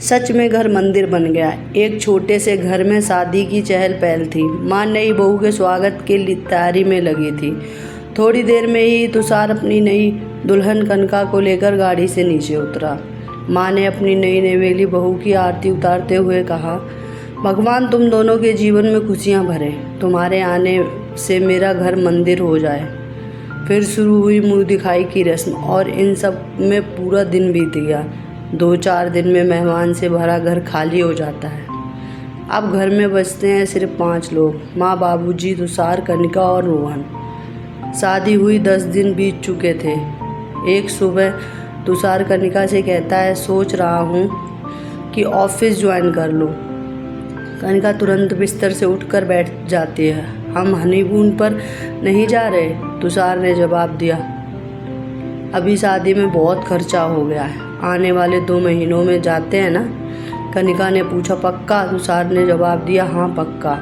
सच में घर मंदिर बन गया। एक छोटे से घर में शादी की चहल पहल थी। माँ नई बहू के स्वागत की तैयारी में लगी थी। थोड़ी देर में ही तुषार अपनी नई दुल्हन कनका को लेकर गाड़ी से नीचे उतरा। माँ ने अपनी नई नवेली बहू की आरती उतारते हुए कहा, भगवान तुम दोनों के जीवन में खुशियाँ भरे, तुम्हारे आने से मेरा घर मंदिर हो जाए। फिर शुरू हुई मुँह दिखाई की रस्म और इन सब में पूरा दिन बीत गया। 2-4 दिन में मेहमान से भरा घर खाली हो जाता है। अब घर में बचते हैं सिर्फ 5 लोग, माँ, बाबूजी, तुषार, कनिका और रोहन। शादी हुई 10 दिन बीत चुके थे। एक सुबह तुषार कनिका से कहता है, सोच रहा हूँ कि ऑफिस ज्वाइन कर लूँ। कनिका तुरंत बिस्तर से उठकर बैठ जाती है। हम हनीमून पर नहीं जा रहे, तुषार ने जवाब दिया। अभी शादी में बहुत खर्चा हो गया है, आने वाले 2 महीनों में जाते हैं ना? कनिका ने पूछा। पक्का? तुषार ने जवाब दिया। हाँ पक्का।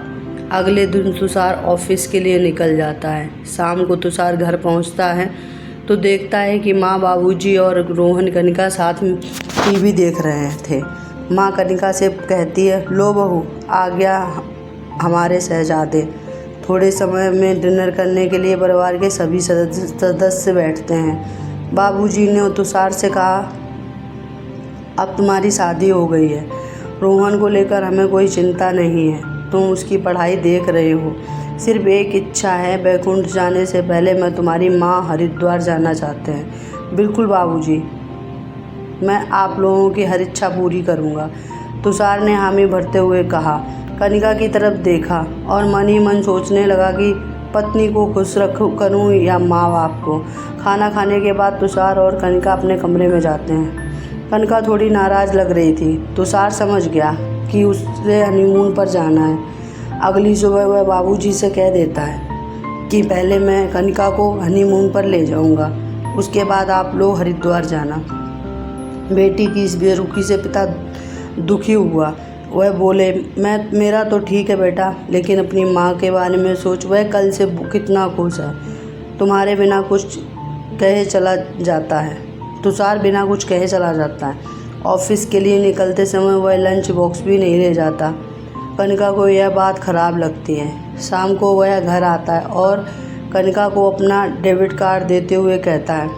अगले दिन तुषार ऑफिस के लिए निकल जाता है। शाम को तुषार घर पहुंचता है तो देखता है कि माँ, बाबूजी और रोहन कनिका साथ में टीवी देख रहे थे। माँ कनिका से कहती है, लो बहू, आ गया हमारे शहजादे। थोड़े समय में डिनर करने के लिए परिवार के सभी सदस्य बैठते हैं। बाबूजी ने तुषार से कहा, अब तुम्हारी शादी हो गई है, रोहन को लेकर हमें कोई चिंता नहीं है। तुम उसकी पढ़ाई देख रहे हो। सिर्फ एक इच्छा है, बैकुंठ जाने से पहले मैं तुम्हारी माँ हरिद्वार जाना चाहते हैं। बिल्कुल बाबूजी, मैं आप लोगों की हर इच्छा पूरी करूँगा, तुषार ने हामी भरते हुए कहा। कनिका की तरफ देखा और मन ही मन सोचने लगा कि पत्नी को खुश करूँ या माँ बाप को। खाना खाने के बाद तुषार और कनिका अपने कमरे में जाते हैं। कनिका थोड़ी नाराज़ लग रही थी। तुषार समझ गया कि उसे हनीमून पर जाना है। अगली सुबह वह बाबूजी से कह देता है कि पहले मैं कनिका को हनीमून पर ले जाऊंगा, उसके बाद आप लोग हरिद्वार जाना। बेटी की इस बेरुखी से पिता दुखी हुआ। वह बोले, मेरा तो ठीक है बेटा, लेकिन अपनी माँ के बारे में सोच, वह कल से कितना खुश है। तुम्हारे बिना कुछ कहे चला जाता है। तुषार बिना कुछ कहे चला जाता है। ऑफिस के लिए निकलते समय वह लंच बॉक्स भी नहीं ले जाता। कनिका को यह बात ख़राब लगती है। शाम को वह घर आता है और कनिका को अपना डेबिट कार्ड देते हुए कहता है,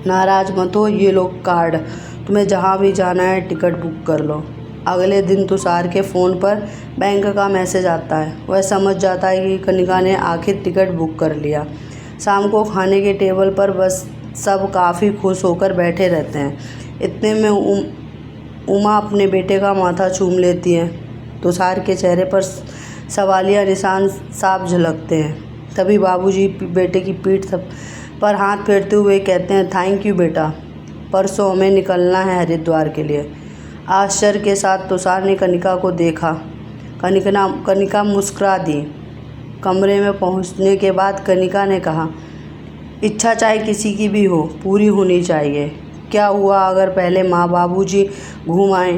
नाराज़ मत हो, ये लो कार्ड, तुम्हें जहाँ भी जाना है टिकट बुक कर लो। अगले दिन तुषार के फ़ोन पर बैंक का मैसेज आता है। वह समझ जाता है कि कनिका ने आखिर टिकट बुक कर लिया। शाम को खाने के टेबल पर बस सब काफ़ी खुश होकर बैठे रहते हैं। इतने में उमा अपने बेटे का माथा चूम लेती है। तुषार के चेहरे पर सवालिया निशान साफ झलकते हैं। तभी बाबूजी बेटे की पीठ पर हाथ फेरते हुए कहते हैं, थैंक यू बेटा, परसों हमें निकलना है हरिद्वार के लिए। आश्चर्य के साथ तुषार ने कनिका को देखा। कनिका मुस्कुरा दी। कमरे में पहुंचने के बाद कनिका ने कहा, इच्छा चाहे किसी की भी हो, पूरी होनी चाहिए। क्या हुआ अगर पहले माँ बाबूजी घूम आएँ?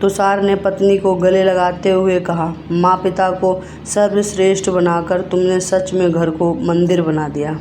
तुषार ने पत्नी को गले लगाते हुए कहा, माँ पिता को सर्वश्रेष्ठ बनाकर तुमने सच में घर को मंदिर बना दिया।